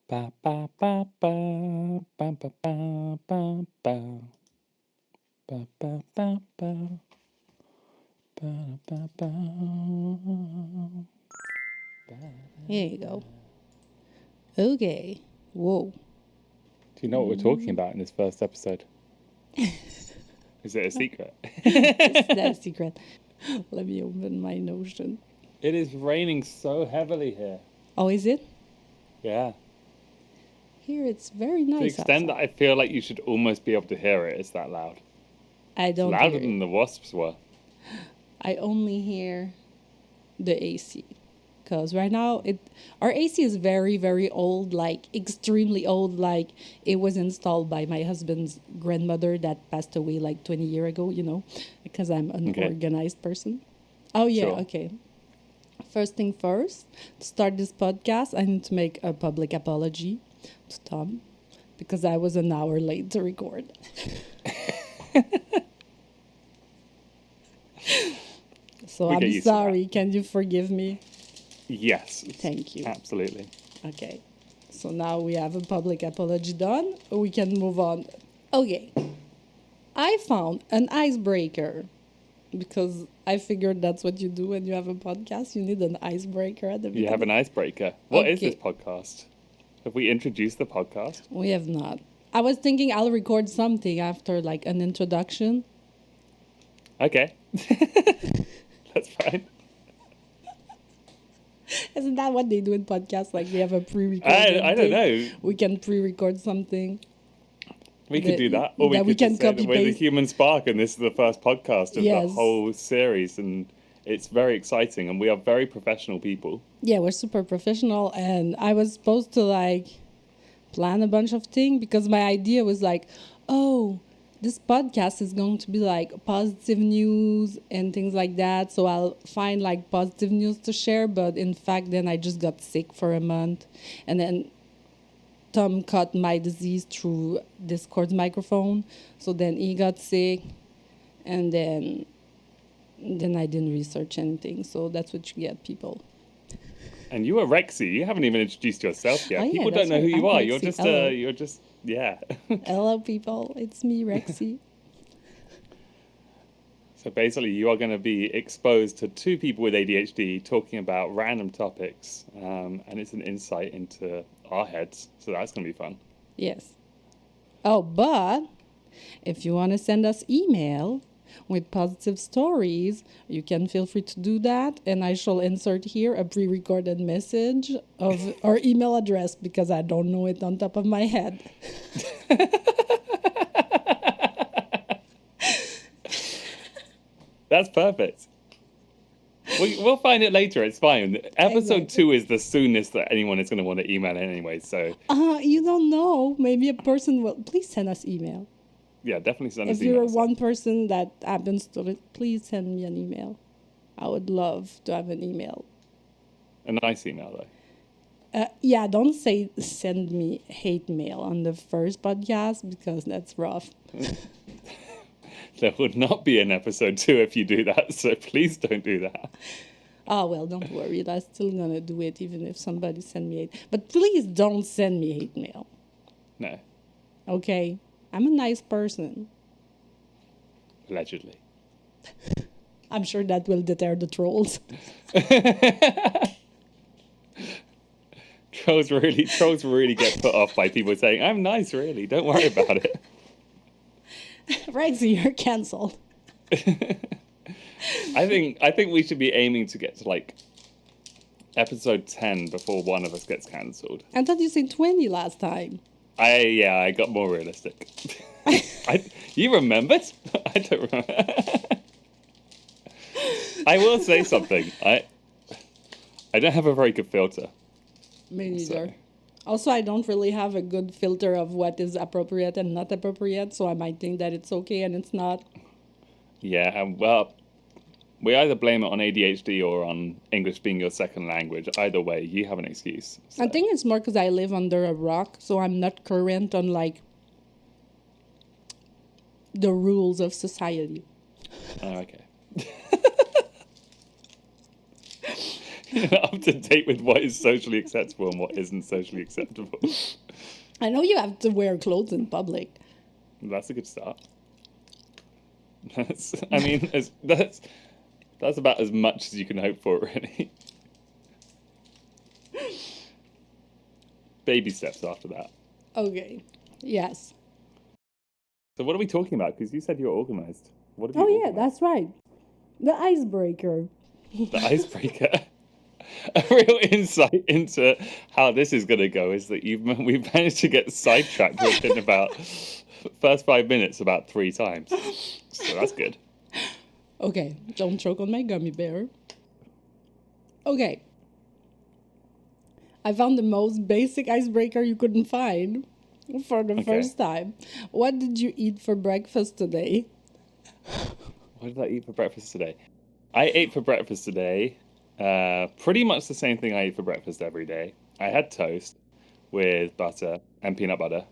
Ba ba ba ba ba ba ba ba ba ba ba ba ba ba ba ba. Here you go. Okay. Whoa. Do you know what we're talking about in this first episode? Is it a secret? It's that secret. Let me open my Notion. It is raining so heavily here. Oh, is it? Yeah. Here it's very To the nice extent that outside. I feel like you should almost be able to hear it. It's that loud. I It's don't louder hear it. than the wasps were. I only hear the AC. Because right now our AC is very old, like extremely old. Like it was installed by my husband's grandmother that passed away like 20 years ago, because I'm an Okay. organized person. Oh yeah, Sure. okay. First thing first, to start this podcast, I need to make a public apology to Tom because I was an hour late to record. So We get I'm used to that. sorry. Can you forgive me? Yes. Thank you. Absolutely. Okay. So now we have a public apology done. We can move on. Okay. I found an icebreaker because I figured that's what you do when you have a podcast. You need an icebreaker at the beginning. You have an icebreaker. What is this Okay. podcast? Have we introduced the podcast? We have not. I was thinking I'll record something after like an introduction. Okay. That's fine. Isn't that what they do in podcasts? Like they have a pre-recorded I don't thing? know. We can pre-record something. We could that- do that. Or we that could we can just say that we're the copy-paste. Human Spark and this is the first podcast of the Yes. whole series. And it's very exciting. And we are very professional people. Yeah, we're super professional, and I was supposed to like plan a bunch of things because my idea was like, oh, this podcast is going to be like positive news and things like that. So I'll find like positive news to share. But in fact, then I just got sick for a month, and then Tom caught my disease through Discord's microphone. So then he got sick, and then I didn't research anything. So that's what you get, people. And you are Rexy. You haven't even introduced yourself yet. Oh, yeah, People that's don't know who right. you I'm are. Rexy. You're just, yeah. Hello, people. It's me, Rexy. So basically, you are going to be exposed to two people with ADHD talking about random topics, and it's an insight into our heads. So that's going to be fun. Yes. Oh, but if you want to send us email with positive stories, you can feel free to do that. And I shall insert here a pre-recorded message of our email address because I don't know it on top of my head. That's perfect. We'll find it later. It's fine. Episode Exactly. 2 is the soonest that anyone is going to want to email anyway. So You don't know. Maybe a person will. Please send us email. yeah, definitely send us If you're emails. one person that happens to it, please send me an email. I would love to have an email. A nice email though. Yeah, don't say send me hate mail on the first podcast because that's rough. There would not be an episode 2 if you do that. So please don't do that. Oh, well, don't worry. I'm still going to do it even if somebody send me hate. But please don't send me hate mail, No, okay? I'm a nice person. allegedly. I'm sure that will deter the trolls. Trolls really get put off by people saying, "I'm nice, really. Don't worry about it." Rexy, you're cancelled. I think we should be aiming to get to like episode 10 before one of us gets cancelled. I thought you said 20 last time. I got more realistic. You remembered? I don't remember. I will say something. I don't have a very good filter. Me neither. So. Also, I don't really have a good filter of what is appropriate and not appropriate, so I might think that it's okay and it's not. Yeah, well, we either blame it on ADHD or on English being your second language. Either way, you have an excuse. So. I think it's more because I live under a rock, so I'm not current on like the rules of society. Oh, okay. up to date with what is socially acceptable and what isn't socially acceptable. I know you have to wear clothes in public. That's a good start. I mean, that's about as much as you can hope for, really. Baby steps after that. Okay. Yes. So what are we talking about? Because you said you were organized. What have you Oh, yeah, organized? that's right. The icebreaker. The icebreaker. A real insight into how this is going to go is that we've managed to get sidetracked within about first 5 minutes about 3 times. So that's good. Okay, don't choke on my gummy bear. Okay. I found the most basic icebreaker you couldn't find for the first time. What did you eat for breakfast today? What did I eat for breakfast today? I ate for breakfast today pretty much the same thing I eat for breakfast every day. I had toast with butter and peanut butter.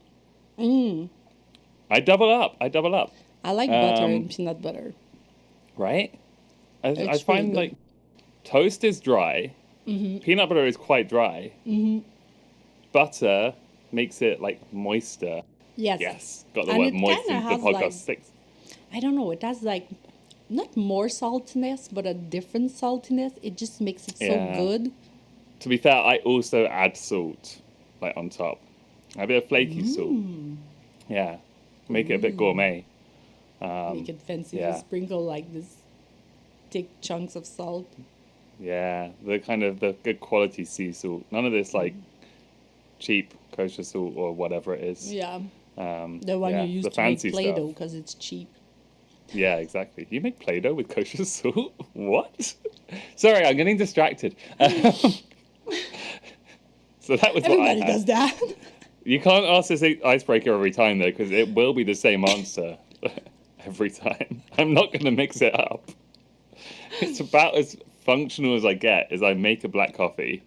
I double up. I like butter and peanut butter. Right? I It's find really like toast is dry. Peanut butter is quite dry. Butter makes it like moister. Yes. Yes, got the And word it moist kinda into the has, podcast like- sticks. I don't know, it has like not more saltiness, but a different saltiness. It just makes it so Yeah. good. To be fair, I also add salt like on top. A bit of flaky salt. Yeah, make it a bit gourmet. Make it fancy. yeah. You sprinkle like this thick chunks of salt. Yeah, the kind of the good quality sea salt. None of this like cheap kosher salt or whatever it is. Yeah. The one yeah, you use the to make fancy Play-Doh stuff. because it's cheap. Yeah, exactly. You make Play-Doh with kosher salt? What? Sorry, I'm getting distracted. So that was Everybody what I had. does that. You can't ask this icebreaker every time though, because it will be the same answer every time. I'm not going to mix it up. It's about as functional as I get. Is I make a black coffee,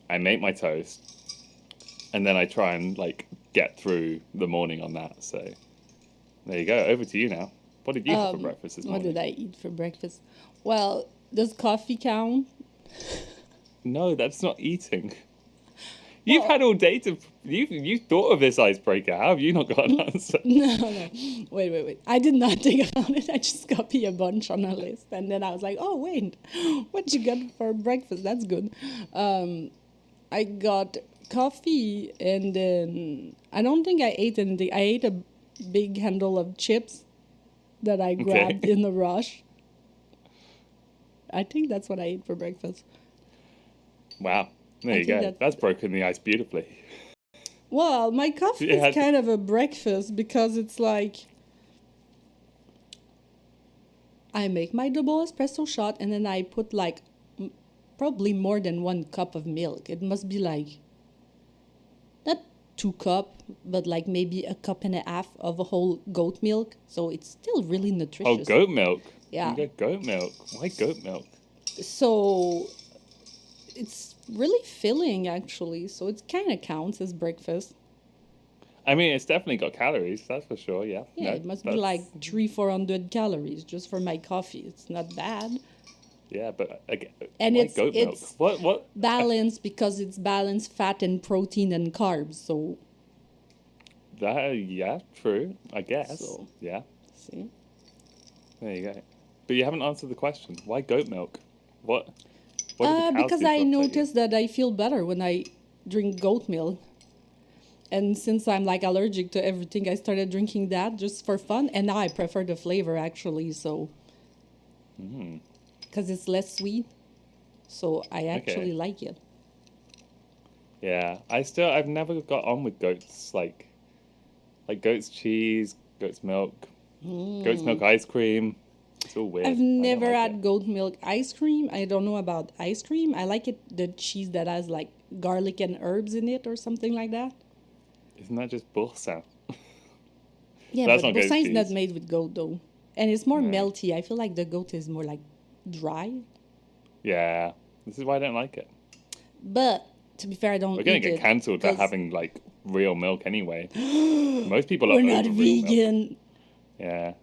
I make my toast, and then I try and like get through the morning on that. So there you go. Over to you now. What did you have for breakfast this morning? What did I eat for breakfast? Well, does coffee count? No, that's not eating. You've had all day to. You thought of this icebreaker. How have you not got an answer? No. Wait. I did not think about it. I just copied a bunch on a list. And then I was like, oh, wait, what you got for breakfast? That's good. I got coffee and then I don't think I ate anything. I ate a big handle of chips that I grabbed in the rush. I think that's what I ate for breakfast. Wow. There you go. That's broken the ice beautifully. Well, my coffee is kind of a breakfast because it's like I make my double espresso shot and then I put like probably more than 1 cup of milk. It must be like not 2 cups, but like maybe 1.5 cups of a whole goat milk. So it's still really nutritious. Oh, goat milk. Yeah. You got goat milk. Why goat milk? So it's really filling actually. So it kind of counts as breakfast. I mean, it's definitely got calories, that's for sure, yeah. Yeah, it must be like 300-400 calories just for my coffee. It's not bad. Yeah, but again, And why it's goat milk? What? Balanced because it's balanced fat and protein and carbs. So Yeah, true, I guess. So, yeah, see? there you go. But you haven't answered the question. Why goat milk? What do the cows Because do to I upset you? noticed that I feel better when I drink goat milk. And since I'm like allergic to everything, I started drinking that just for fun. And now I prefer the flavor actually. So, because it's less sweet. So I actually like it. Yeah, I've never got on with goats, like goat's cheese, goat's milk, goat's milk ice cream. It's all weird. I've I don't never like had it. goat milk ice cream. I don't know about ice cream. I like it, the cheese that has like garlic and herbs in it or something like that. Isn't that just boursin? Yeah, That's but not goat boursin is not cheese. made with goat though. And it's more No. melty. I feel like the goat is more like dry. Yeah, this is why I don't like it. But to be fair, I don't We're gonna eat get it cancelled for 'cause having like real milk anyway. Most people are we're not over real milk. vegan. Yeah,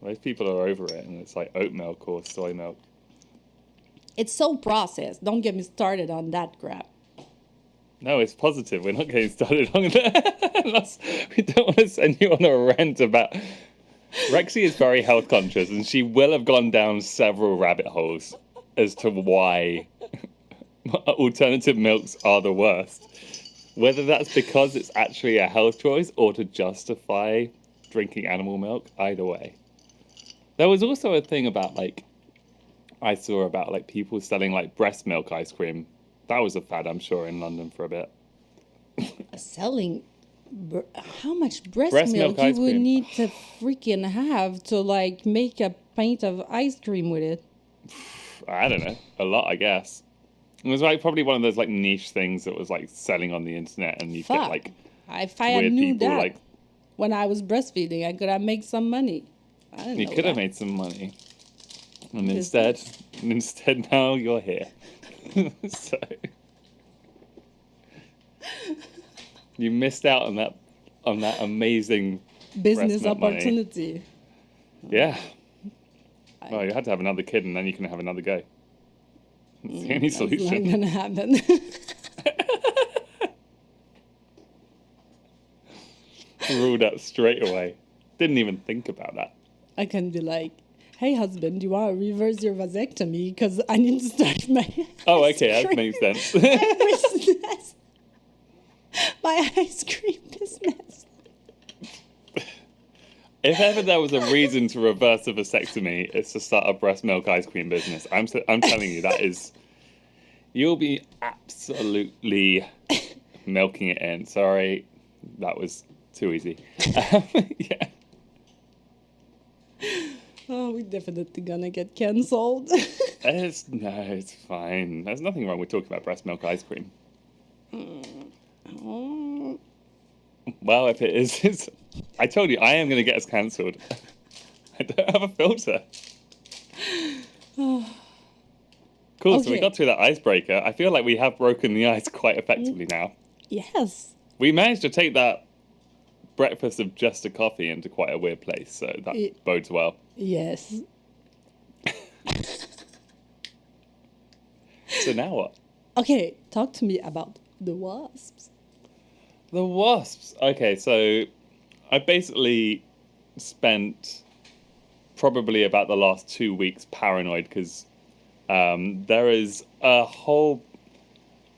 most people are over it, and it's like oat milk or soy milk. It's so processed. Don't get me started on that crap. No, it's positive. We're not getting started on that. We don't want to send you on a rant about. Rexy is very health conscious, and she will have gone down several rabbit holes as to why alternative milks are the worst. Whether that's because it's actually a health choice or to justify drinking animal milk, either way. There was also a thing about I saw about people selling breast milk ice cream. That was a fad, I'm sure, in London for a bit. Selling how much breast Milk milk you ice would cream. need to freaking have to make a pint of ice cream with it. I don't know, a lot, I guess. It was probably one of those niche things that was selling on the internet, and you Fuck. get If I had weird knew people that when I was breastfeeding, I could have made some money. I didn't you know could have that. made some money, and Business. instead now you're here. So you missed out on that amazing Business breast milk money. opportunity. Yeah. Well, you had to have another kid, and then you can have another go. It's the only That's solution. not gonna happen. Ruled out straight away. Didn't even think about that. I can be like, "Hey, husband, do you want to reverse your vasectomy? Because I need to start my Oh, ice okay, that cream makes sense. business. My ice cream business." If ever there was a reason to reverse a vasectomy, it's to start a breast milk ice cream business. I'm telling you, you'll be absolutely milking it in. Sorry, that was too easy. Yeah. Oh, we're definitely gonna get cancelled. It's fine. There's nothing wrong with talking about breast milk ice cream. Oh. Well, if it is, I told you, I am going to get us cancelled. I don't have a filter. Cool, so we Okay. got through that icebreaker. I feel like we have broken the ice quite effectively now. Yes. We managed to take that breakfast of just a coffee into quite a weird place, so that bodes well. Yes. So now what? Okay, talk to me about the wasps. The wasps. Okay, so I basically spent probably about the last 2 weeks paranoid because there is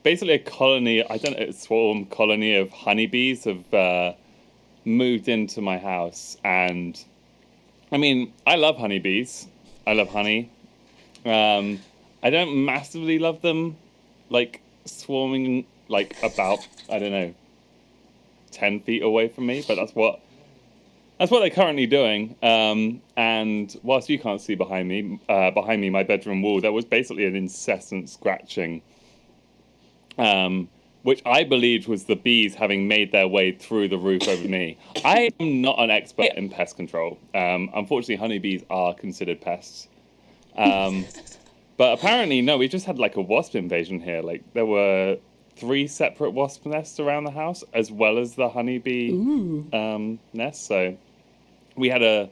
basically a colony, I don't know, a swarm colony of honeybees have moved into my house. And I mean, I love honeybees. I love honey. I don't massively love them, swarming, about, I don't know, 10 feet away from me, but that's what they're currently doing. And whilst you can't see behind me, my bedroom wall, there was basically an incessant scratching, which I believed was the bees having made their way through the roof over me. I am not an expert in pest control. Unfortunately, honeybees are considered pests. But apparently, no, we just had a wasp invasion here. There were 3 separate wasp nests around the house, as well as the honeybee nest. So we had a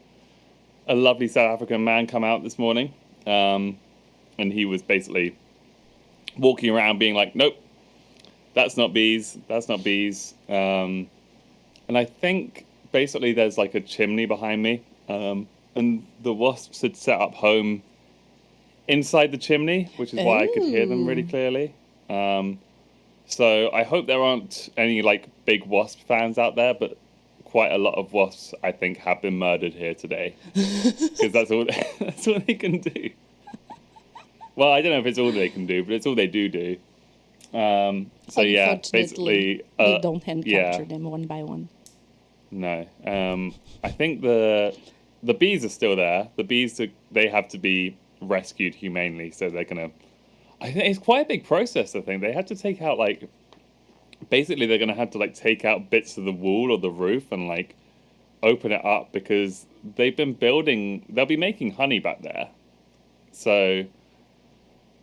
lovely South African man come out this morning, and he was basically walking around being like, nope, that's not bees, that's not bees. And I think basically there's a chimney behind me, and the wasps had set up home inside the chimney, which is why I could hear them really clearly. So I hope there aren't any big wasp fans out there, but quite a lot of wasps I think have been murdered here today, because that's all they can do. Well, I don't know if it's all they can do, but it's all they do. So yeah, basically they don't hand capture them one by one. No, I think the bees are still there. The bees they have to be rescued humanely, so they're gonna. I think it's quite a big process. I think they had to take out basically they're gonna have to take out bits of the wall or the roof and open it up, because they've been building. They'll be making honey back there, so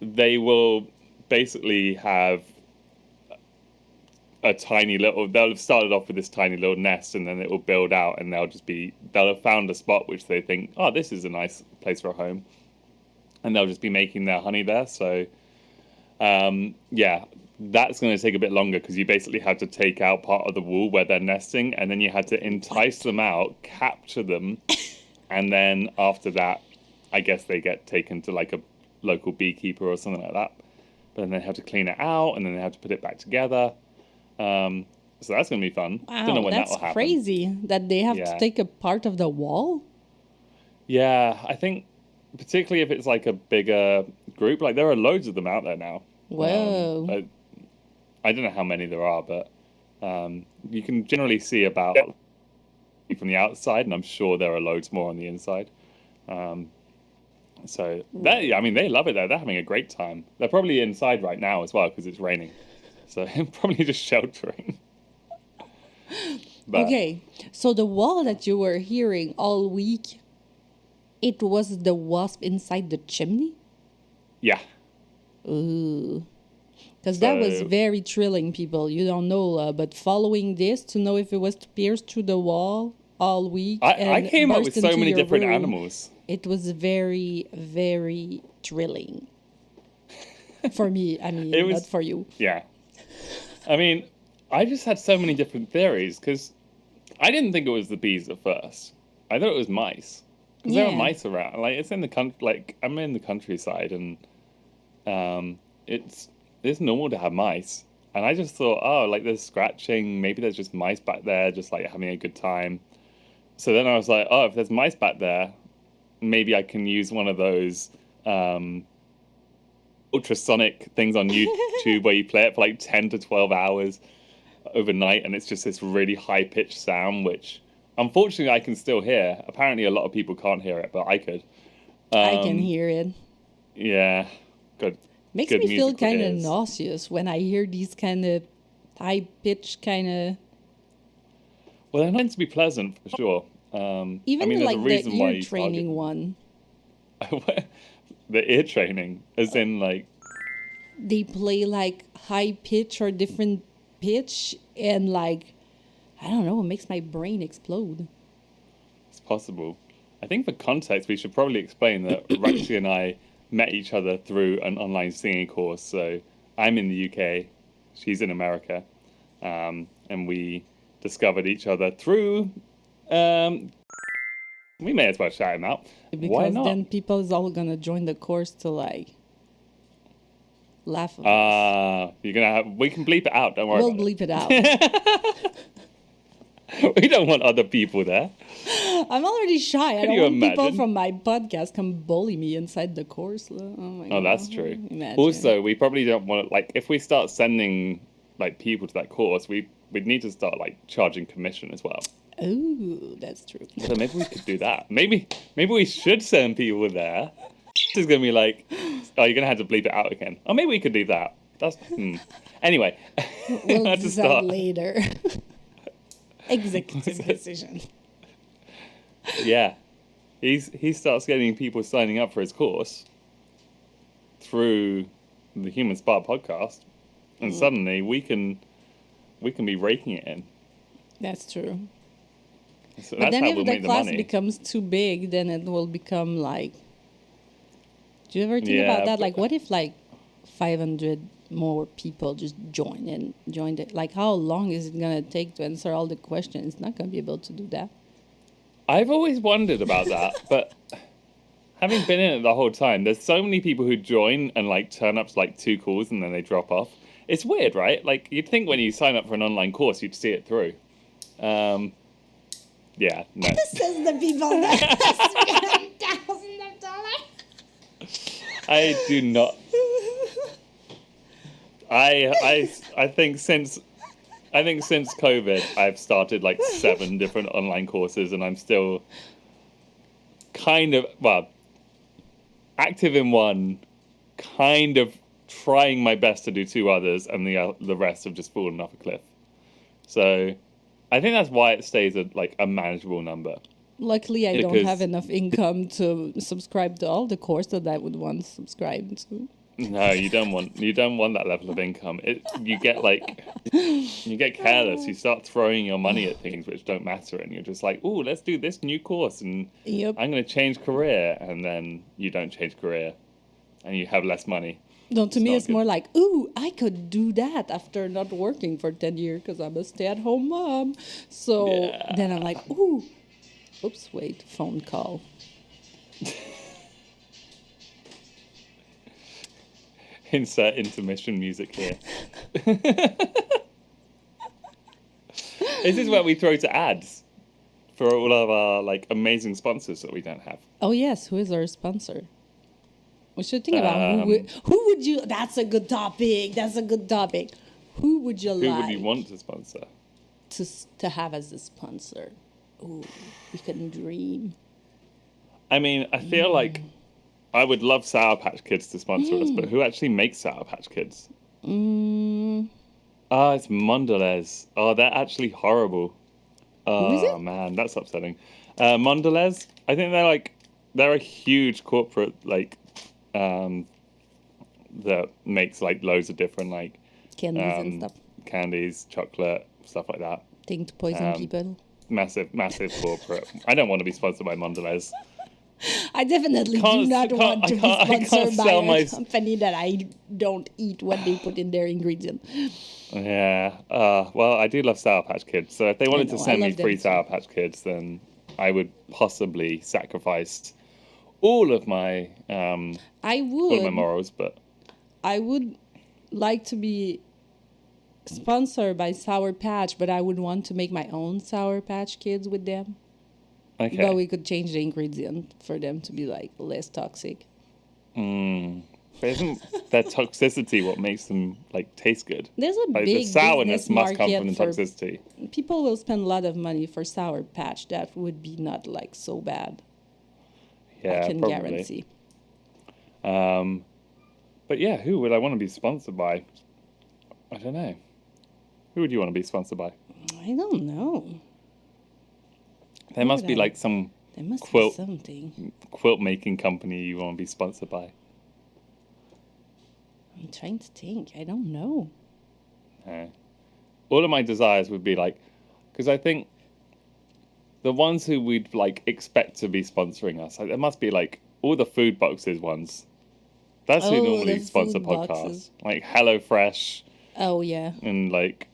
they will basically have a tiny little. They'll have started off with this tiny little nest, and then it will build out, and they'll have found a spot which they think, oh, this is a nice place for a home. and they'll just be making their honey there. So yeah, that's going to take a bit longer because you basically have to take out part of the wall where they're nesting, and then you have to entice them out, capture them, and then after that, I guess they get taken to like a local beekeeper or something like that. But then they have to clean it out, and then they have to put it back together. So that's going to be fun. Wow, Don't know when that will that's happen. crazy that they have to take a part of the wall. Yeah, I think particularly if it's like a bigger group, like there are loads of them out there now. Whoa. I don't know how many there are, but you can generally see about from the outside, and I'm sure there are loads more on the inside. So I mean, they love it there. They're having a great time. They're probably inside right now as well because it's raining, so probably just sheltering. But, okay, so the wall that you were hearing all week, it was the wasp inside the chimney? Yeah. Ooh. Because that was very thrilling, people. You don't know, but following this to know if it was to pierce through the wall all week. I came up with so many different animals. It was very, very thrilling. For me, I mean, not for you. Yeah. I mean, I just had so many different theories because I didn't think it was the bees at first. I thought it was mice. Because there are mice around. Like, it's in the country, like, I'm in the countryside, and it's normal to have mice. And I just thought, oh, like, there's scratching. Maybe there's just mice back there just, like, having a good time. So then I was like, oh, if there's mice back there, maybe I can use one of those ultrasonic things on YouTube where you play it for, like, 10 to 12 hours overnight, and it's just this really high-pitched sound, which, unfortunately, I can still hear. Apparently, a lot of people can't hear it, but I could. I can hear it. Yeah, good. Makes me feel kind of nauseous when I hear these kind of high-pitched kind of... Well, they're meant to be pleasant, for sure. Even I mean, like the ear training one. The ear training, as in, like... They play, like, high pitch or different pitch, and, like, I don't know, it makes my brain explode. It's possible. I think for context, we should probably explain that Rexy and I met each other through an online singing course. So I'm in the UK, she's in America, and we discovered each other through... we may as well shout him out. Because why not? Then people is all gonna join the course to, like, laugh at us. You're gonna have... We can bleep it out, don't worry. We'll bleep it out. We don't want other people there. I'm already shy. I don't want people from my podcast come bully me inside the course. Oh my God. That's true. Imagine. Also, we probably don't want to, like, if we start sending, like, people to that course, we'd need to start, like, charging commission as well. Oh, that's true. So maybe we could do that. Maybe we should send people there. This is gonna be like, oh, you're gonna have to bleep it out again. Oh, maybe we could do that. That's Anyway, we'll decide later. Executive decision. Yeah, he starts getting people signing up for his course through the Human Spark podcast, and suddenly we can be raking it in. That's true. So but that's then how if we'll the make the class money. becomes too big, then it will become like... Do you ever think about that? Like, what if, like, 500 more people just joined it? Like, how long is it going to take to answer all the questions? It's not going to be able to do that. I've always wondered about that, but having been in it the whole time, there's so many people who join and, like, turn up to, like, 2 calls and then they drop off. It's weird, right? Like, you'd think when you sign up for an online course, you'd see it through. Yeah, no. This is the people that spend thousands of dollars. I do not. I think since COVID, I've started like 7 different online courses, and I'm still kind of, well, active in one, kind of trying my best to do 2 others, and the rest have just fallen off a cliff. So I think that's why it stays at like a manageable number. Luckily, I don't have enough income to subscribe to all the courses that I would want to subscribe to. No, you don't want that level of income. You get careless. You start throwing your money at things which don't matter, and you're just like, "Oh, let's do this new course, and I'm going to change career," and then you don't change career. and you have less money. No, to me, not it's good. more like, ooh, I could do that after not working for 10 years because I'm a stay-at-home mom. So then I'm like, ooh, oops, wait, phone call. Insert intermission music here. This is where we throw to ads for all of our like amazing sponsors that we don't have. Oh, yes, who is our sponsor? We should think about who would you, that's a good topic. That's a good topic. Who would you Who like would you want to sponsor? to have as a sponsor? Ooh, we can dream. I mean, I feel like I would love Sour Patch Kids to sponsor us, but who actually makes Sour Patch Kids? It's Mondelez. Oh, they're actually horrible. Who is Oh it? man, that's upsetting. Mondelez. I think they're a huge corporate that makes like loads of different like Candies and stuff. candies, chocolate, stuff like that. Thing to poison people. Massive corporate. I don't want to be sponsored by Mondelez. I definitely do not want to be sponsored by a company that I don't eat what they put in their ingredient. Yeah. Well, I do love Sour Patch Kids, so if they wanted to send me free Sour Patch Kids, then I would possibly sacrifice all of my all of my morals, but I would like to be sponsored by Sour Patch, but I would want to make my own Sour Patch Kids with them. okay. But we could change the ingredient for them to be like less toxic. But isn't their toxicity what makes them like taste good? There's a Like, big the sourness business must come market from the for toxicity. people will spend a lot of money for Sour Patch. That would be not like so bad. Yeah, I can probably. guarantee. But yeah, who would I want to be sponsored by? I don't know. Who would you want to be sponsored by? I don't know. There must be like some There must quilt be something. quilt making company you want to be sponsored by. I'm trying to think. I don't know. All of my desires would be like, because I think the ones who we'd like expect to be sponsoring us, like, there must be like all the food boxes ones. That's who normally the sponsor food podcasts, boxes. like HelloFresh Oh yeah. and like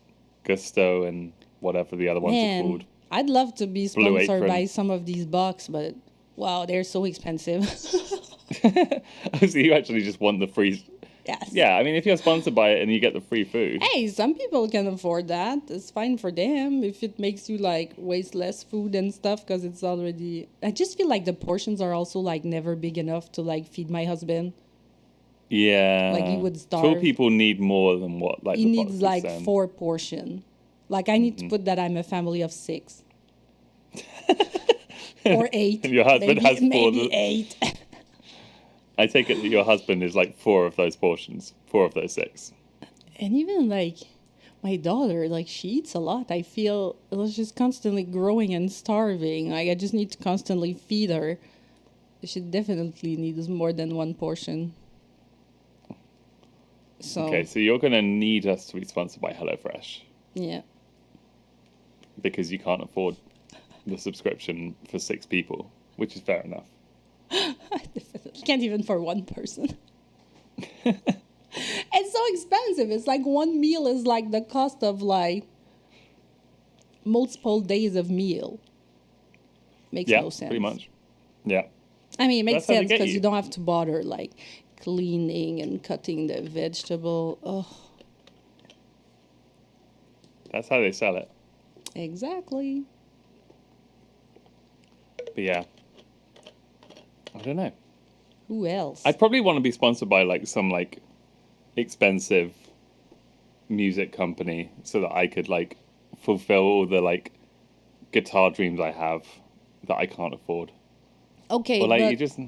Gusto and whatever the other ones are called. I'd love to be Blue sponsored Apron. by some of these box, but wow, they're so expensive. So you actually just want the free. Yes. Yeah, I mean, if you're sponsored by it and you get the free food. Hey, some people can afford that. It's fine for them if it makes you like waste less food and stuff because it's already. I just feel like the portions are also like never big enough to like feed my husband. Yeah. Like, he would starve. Tall people need more than what like He the needs boxes like send. 4 portion. Like I need to put that I'm a family of 6. Or 8. And your husband has 4. Maybe 8. I take it that your husband is like 4 of those portions, 4 of those 6. And even like my daughter, like she eats a lot. I feel she's constantly growing and starving. Like I just need to constantly feed her. She definitely needs more than 1 portion. So Okay, so you're going to need us to be sponsored by HelloFresh yeah. because you can't afford the subscription for 6 people, which is fair enough. I definitely can't even for 1 person. It's so expensive. It's like 1 meal is like the cost of like multiple days of meal. Makes no sense. Pretty much. Yeah. I mean, it makes That's how they sense get because you. you don't have to bother like cleaning and cutting the vegetable. Oh, That's how they sell it. exactly. But yeah. I don't know. Who else? I'd probably want to be sponsored by like some like expensive music company so that I could like fulfill all the like guitar dreams I have that I can't afford. Okay, Or like but you just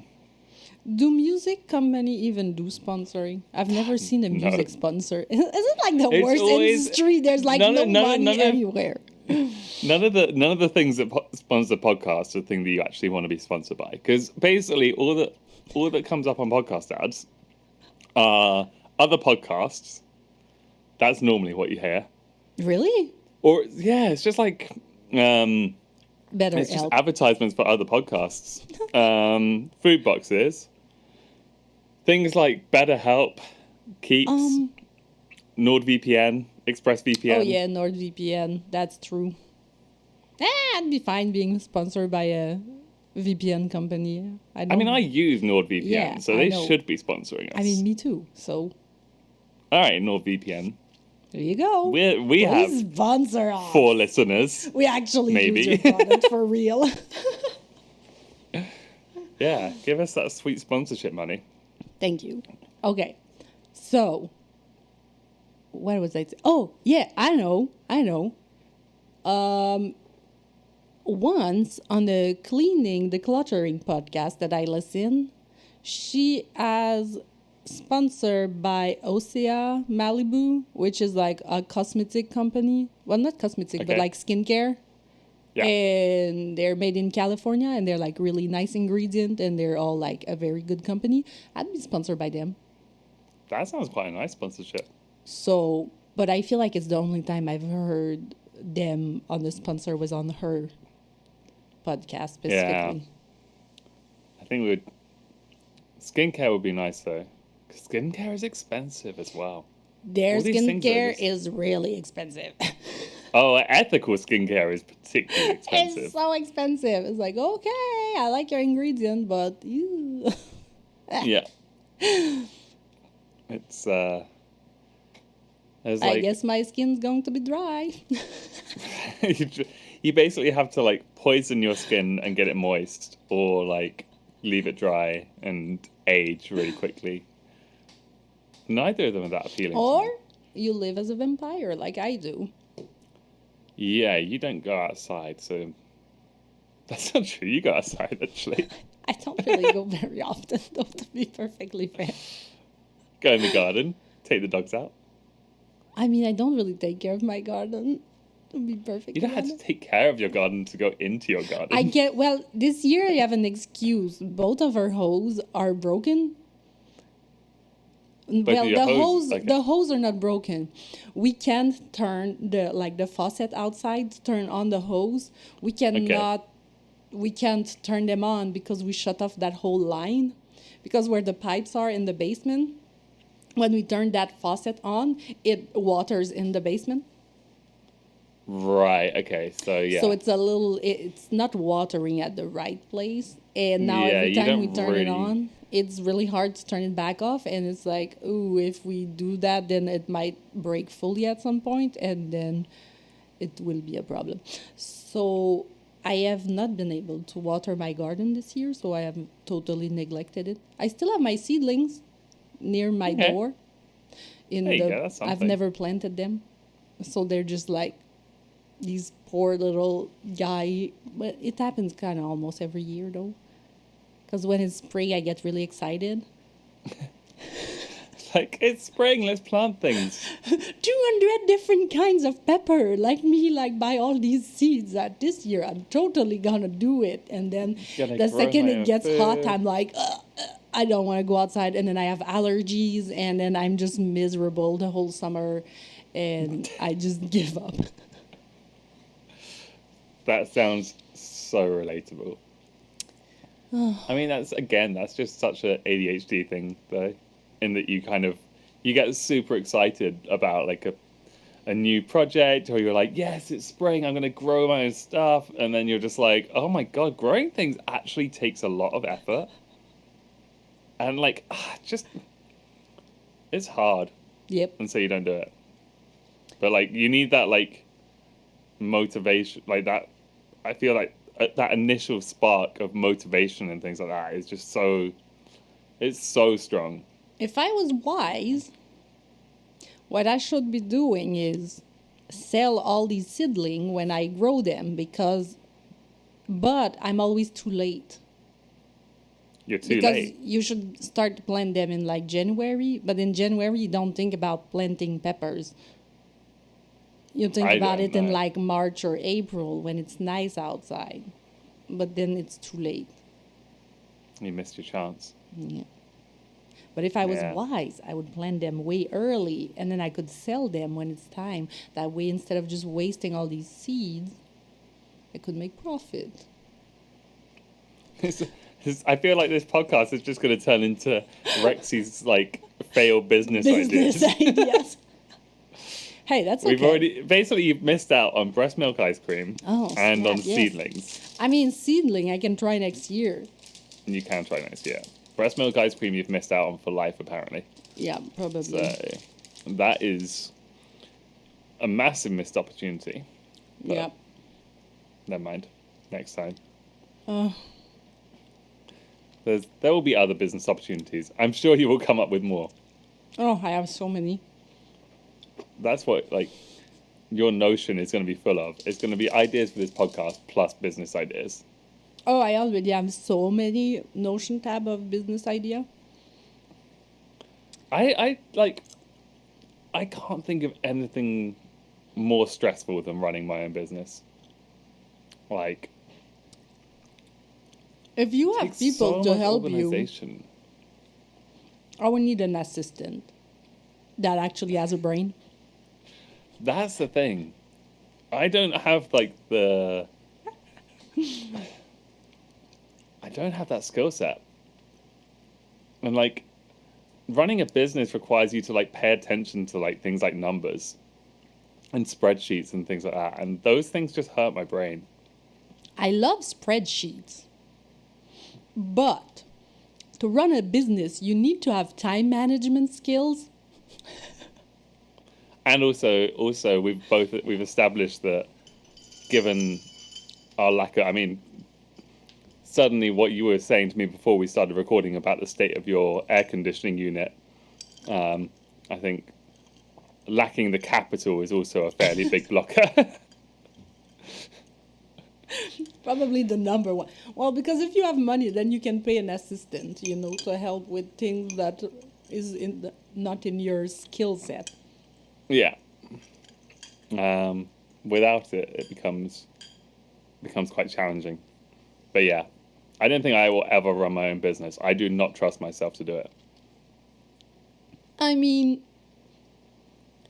do music company even do sponsoring? I've never seen a No. music sponsor. Isn't it like the It's worst always- industry? There's like no money anywhere. none of the things that sponsor podcasts are the thing that you actually want to be sponsored by, because basically all that comes up on podcast ads are other podcasts. That's normally what you hear. Really? Or yeah, it's just like Better it's just help. advertisements for other podcasts. Food boxes. Things like BetterHelp, Keeps, Um. NordVPN, Oh ExpressVPN. yeah, NordVPN. That's true. I'd be fine being sponsored by a VPN company. I I mean, I don't. use Yeah, NordVPN, so I they know. should be sponsoring I mean, us. me too. So All right, NordVPN. there you go. We Please have sponsor us. 4 listeners, We actually use your maybe. product for real. Yeah, give us that sweet sponsorship money. Thank you. Okay, so what was I? Oh yeah, I know. Once on the cleaning, the cluttering podcast that I listen, she has sponsored by Osea Malibu, which is like a cosmetic company. Well, not cosmetic, but Okay. like skincare. Yeah, And they're made in California, and they're like really nice ingredient, and they're all like a very good company. I'd be sponsored by them. that sounds quite a nice sponsorship. So, but I feel like it's the only time I've heard them on the sponsor was on her podcast Yeah, specifically. I think we would. Skincare would be nice though. 'Cause skincare is expensive as well. Their All these things are skincare just- is really expensive. Oh, ethical skincare is particularly expensive. It's so expensive. It's like, okay, I like your ingredient, but you. Yeah. It's there's I like guess my skin's going to be dry. you basically have to like poison your skin and get it moist, or like leave it dry and age really quickly. Neither of them are that appealing. to Or me. you live as a vampire like I do. Yeah, you don't go outside, so that's not true. You go outside actually. I don't really go very often, though, to be perfectly fair. Go in the garden, take the dogs out. I mean, I don't really take care of my garden, to be perfectly You don't have to honest. take care of your garden to go into your garden. I get, well, this year I have an excuse. Both of our hoses are broken. Both Well, of your hoses? Okay. the hose are not broken. We can't turn the faucet outside to turn on the hose. We can't turn them on because we shut off that whole line. Because where the pipes are in the basement, when we turn that faucet on, it waters in the basement. Right. Okay. So yeah. So it's not watering at the right place. And now Yeah, every you time we don't turn it really- on, it's really hard to turn it back off. And it's like, ooh, if we do that, then it might break fully at some point, and then it will be a problem. So I have not been able to water my garden this year, so I have totally neglected it. I still have my seedlings near my Okay. door. There you go, that's I've something. never planted them, so they're just like these poor little guy. But it happens kind of almost every year though, because when it's spring, I get really excited. Like, it's spring, let's plant things. 200 different kinds of pepper, like me, like buy all these seeds that this year I'm totally gonna do it. And then Gonna the grow second my it own gets hot, food. I'm like, I don't want to go outside. And then I have allergies, and then I'm just miserable the whole summer, and I just give up. That sounds so relatable. I mean, that's just such an ADHD thing, though, in that you get super excited about like a new project, or you're like, yes, it's spring, I'm gonna grow my own stuff, and then you're just like, oh my god, growing things actually takes a lot of effort, and like, it's hard, Yep. and so you don't do it. But like, you need that like motivation, like that. I feel like that initial spark of motivation and things like that is just it's so strong. If I was wise, what I should be doing is sell all these seedlings when I grow them, but I'm always too late. You're too Because late. you should start to plant them in like January, but in January you don't think about planting peppers. You think I about don't it in know. like March or April when it's nice outside. But then it's too late. You missed your chance. Yeah. But if I was Yeah. wise, I would plant them way early, and then I could sell them when it's time. That way, instead of just wasting all these seeds, I could make profit. It's I feel like this podcast is just going to turn into Rexy's like failed business Business ideas. ideas. Hey, that's okay. We've already basically you've missed out on breast milk ice cream Oh, and snap, on yes. seedlings. I mean, seedling I can try next year. And you can try next year. Breast milk ice cream you've missed out on for life apparently. Yeah, probably. So that is a massive missed opportunity. But Yeah. never mind. Next time. Oh, There will be other business opportunities. I'm sure you will come up with more. oh, I have so many. That's what like your Notion is going to be full of. It's going to be ideas for this podcast plus business ideas. Oh, I already have so many Notion tab of business idea. I can't think of anything more stressful than running my own business. Like If you have takes people so to much help you, organization. I would need an assistant that actually has a brain. That's the thing. I don't have like the. I don't have that skill set. And like, running a business requires you to like pay attention to like things like numbers, and spreadsheets and things like that, and those things just hurt my brain. I love spreadsheets. But to run a business, you need to have time management skills. And also we've established that given our lack of, I mean, suddenly what you were saying to me before we started recording about the state of your air conditioning unit, I think lacking the capital is also a fairly big blocker. Probably the number one. Well, because if you have money, then you can pay an assistant, to help with things that is not in your skill set. Yeah. Without it, it becomes quite challenging. But yeah, I don't think I will ever run my own business. I do not trust myself to do it. I mean,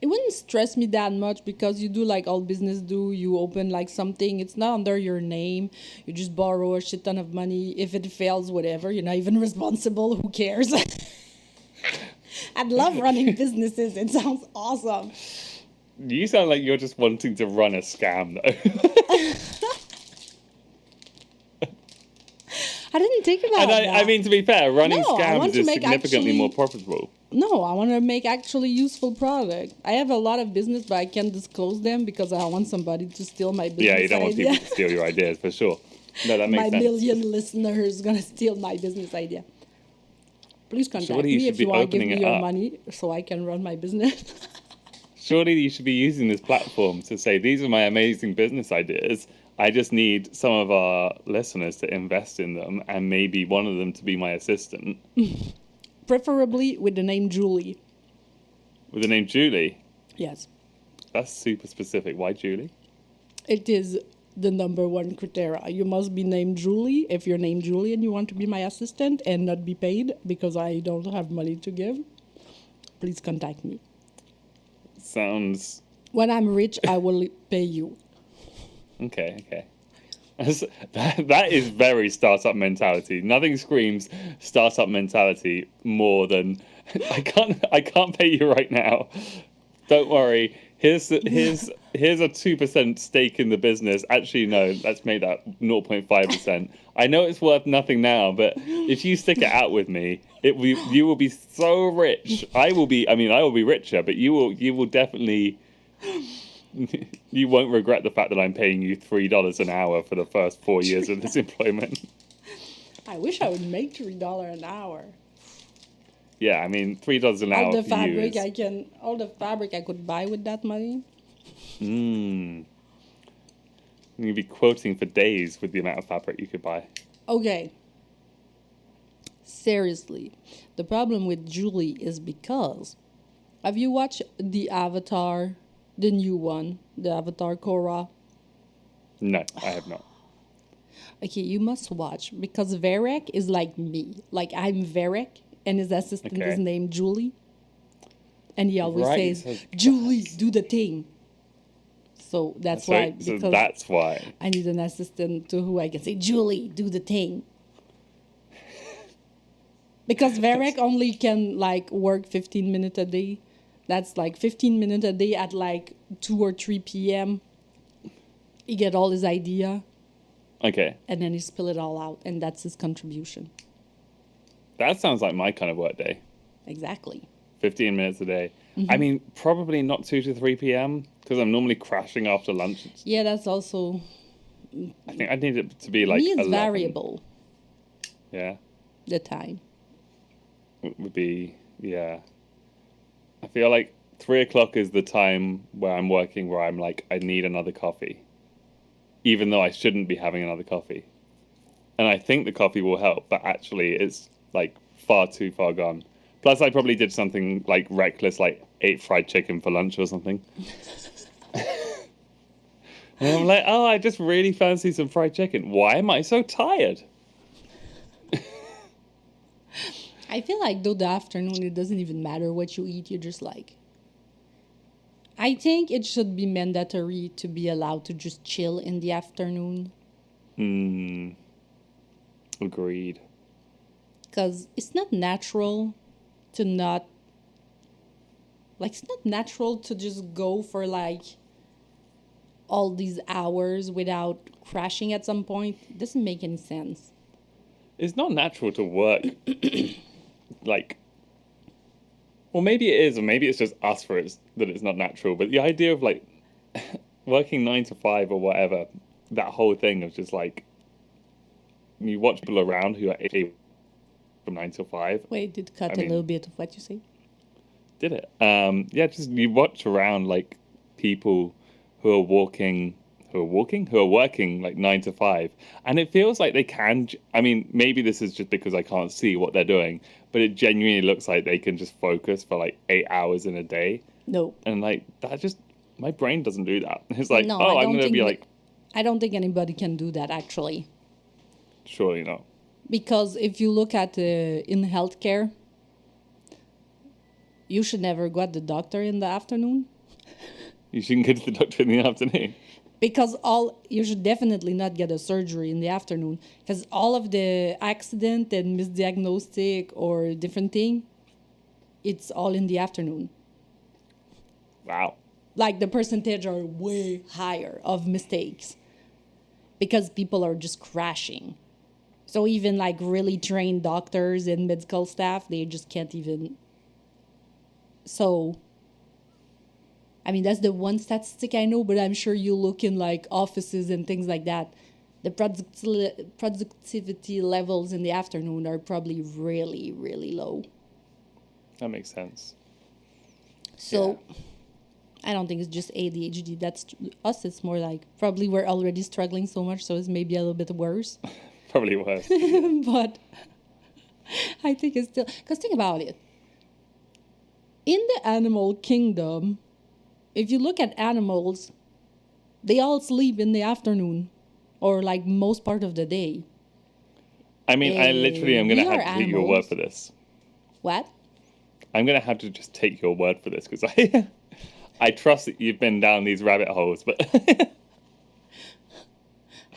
it wouldn't stress me that much because you do like all business do. You open like something, it's not under your name. You just borrow a shit ton of money. If it fails, whatever, you're not even responsible. Who cares? I love running businesses. It sounds awesome. You sound like you're just wanting to run a scam, though. I didn't think about And that. I mean, to be fair, running No, I want scams to is make significantly actually- more profitable. No, I want to make actually useful product. I have a lot of business, but I can't disclose them because I want somebody to steal my business Yeah, you don't want idea. people to steal your ideas, for sure. No, that makes My sense. million listeners gonna steal my business idea. Please contact Surely you me should if be you want to give opening me it your up. money so I can run my business. Surely you should be using this platform to say, these are my amazing business ideas. I just need some of our listeners to invest in them and maybe one of them to be my assistant. Preferably with the name Julie. With the name Julie. Yes. That's super specific. Why Julie? It is the number one criteria. You must be named Julie if you're named Julie and you want to be my assistant and not be paid because I don't have money to give. Please contact me. Sounds... When I'm rich, I will pay you. Okay. That is very startup mentality. Nothing screams startup mentality more than I can't pay you right now. Don't worry. Here's a 2% stake in the business. Actually, no, let's make that 0.5%. I know it's worth nothing now, but if you stick it out with me, you will be so rich. I will be richer, but you will definitely. You won't regret the fact that I'm paying you $3 an hour for the first 4 years of this employment. I wish I would make $3 an hour. Yeah, I mean $3 an hour All the for fabric you is... all the fabric I could buy with that money. You'd be quoting for days with the amount of fabric you could buy. Okay. Seriously, the problem with Julie is because have you watched the Avatar, the new one, the Avatar Korra? No, I have not. Okay, you must watch because Varek is like me. Like I'm Varek and his assistant is Okay. named Julie. And he always Right, says, so- Julie, do the thing. So that's why, So because that's why. I need an assistant to who I can say, Julie, do the thing. Because Varek only can like work 15 minutes a day. That's like 15 minutes a day at like 2 or 3 p.m. He get all his idea Okay. and then he spill it all out, and that's his contribution. That sounds like my kind of work day. Exactly. 15 minutes a day. I mean, probably not 2 to 3 p.m. because I'm normally crashing after lunch. Yeah, that's also I think I need it to be like me. It's 11. variable. Yeah. The time. Would be, yeah. I feel like 3 o'clock is the time where I'm working where I'm like, I need another coffee. Even though I shouldn't be having another coffee. And I think the coffee will help, but actually it's like far too far gone. Plus, I probably did something like reckless, like ate fried chicken for lunch or something. And I'm like, oh, I just really fancy some fried chicken. Why am I so tired? I feel like though the afternoon, it doesn't even matter what you eat. You're just like, I think it should be mandatory to be allowed to just chill in the afternoon. Agreed. Because it's not natural to not, like, it's not natural to just go for like all these hours without crashing at some point. It doesn't make any sense. It's not natural to work like, well, maybe it is, or maybe it's just us for it that it's not natural. But the idea of like working 9 to 5 or whatever, that whole thing of just like you watch people around who are able from 9 till 5. Wait, did cut I a mean- little bit of what you say? Did it? Yeah, just you watch around like people who are working like 9 to 5, and it feels like they can. I mean, maybe this is just because I can't see what they're doing, but it genuinely looks like they can just focus for like 8 hours in a day, No. and like that just my brain doesn't do that. It's like, No, oh, I I'm don't gonna think be that- like, I don't think anybody can do that actually. surely not. Because if you look at in healthcare, you should never go at the doctor in the afternoon. You shouldn't go to the doctor in the afternoon. Because you should definitely not get a surgery in the afternoon. Because all of the accident and misdiagnostic or different thing, it's all in the afternoon. Wow. Like the percentage are way higher of mistakes. Because people are just crashing. So even like really trained doctors and medical staff, they just can't even. So, I mean, that's the one statistic I know, but I'm sure you look in like offices and things like that. The productivity levels in the afternoon are probably really, really low. That makes sense. So, I don't think it's just ADHD. That's us. It's more like probably we're already struggling so much, so it's maybe a little bit worse. Probably worse. But I think it's still, because think about it. In the animal kingdom, if you look at animals, they all sleep in the afternoon or like most part of the day. I mean, I literally am going to we have are to take your word animals. for this. What? I'm going to have to just take your word for this because I trust that you've been down these rabbit holes, but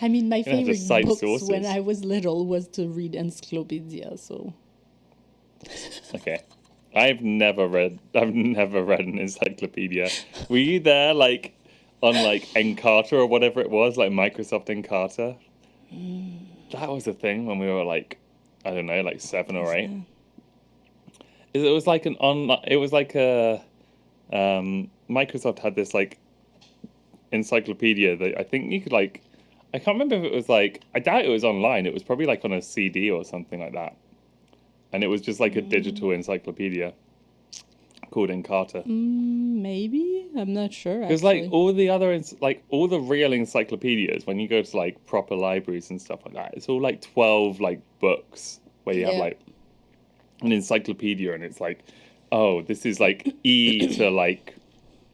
I mean, my have to favorite cite books sources. when I was little was to read encyclopedia. So okay. I've never read an encyclopedia. Were you there like on like Encarta or whatever it was, like Microsoft Encarta? That was a thing when we were like, I don't know, like 7 or 8. It was like Microsoft had this like encyclopedia that I think you could like, I can't remember if it was like, I doubt it was online. It was probably like on a CD or something like that. And it was just like a digital encyclopedia called Encarta. maybe I'm not sure. Because like all the other all the real encyclopedias, when you go to like proper libraries and stuff like that, it's all like 12 like books where you have Yeah. like an encyclopedia, and it's like, oh, this is like E to like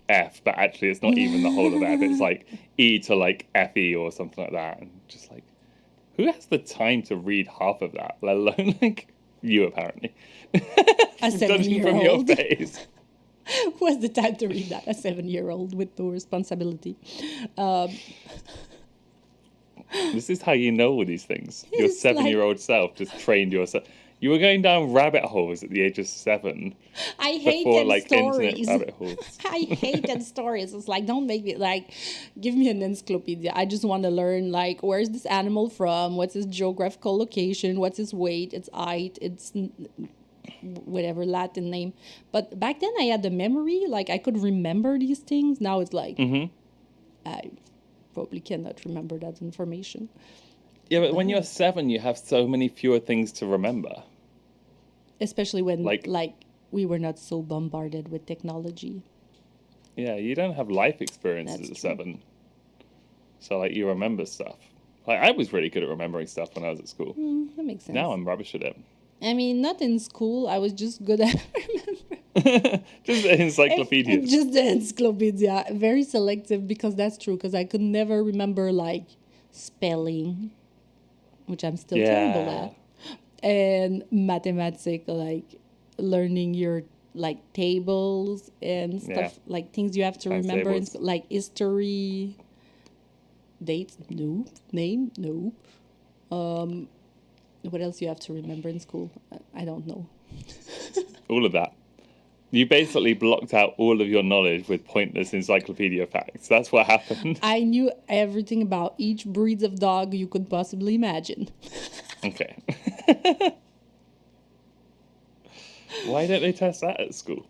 F, but actually it's not even the whole of F. It's like E to like FE or something like that, and just like, who has the time to read half of that? Let alone like you apparently. A Judging from your 7-year-old. face. Who has the time to read that? A 7-year-old with no responsibility. This is how you know all these things. Your It's like- 7-year-old self just trained yourself. You were going down rabbit holes at the age of 7 I before hated internet stories. rabbit holes. I hated stories. It's like, don't make me give me an encyclopedia. I just want to learn where's this animal from? What's its geographical location? What's its weight? Its height? Its whatever Latin name. But back then I had the memory. I could remember these things. Now it's I probably cannot remember that information. Yeah, but when you're 7, you have so many fewer things to remember. Especially when we were not so bombarded with technology. Yeah, you don't have life experiences at 7. So you remember stuff. I was really good at remembering stuff when I was at school. That makes sense. Now I'm rubbish at it. I mean, not in school. I was just good at remembering. Just encyclopedias. Just the encyclopedia. Very selective, because that's true. Because I could never remember spelling, which I'm still terrible at, and mathematics, learning your tables and stuff, things you have to remember, history, dates, nope, name, nope. What else you have to remember in school? I don't know. All of that. You basically blocked out all of your knowledge with pointless encyclopedia facts. That's what happened. I knew everything about each breed of dog you could possibly imagine. Okay. Why don't they test that at school?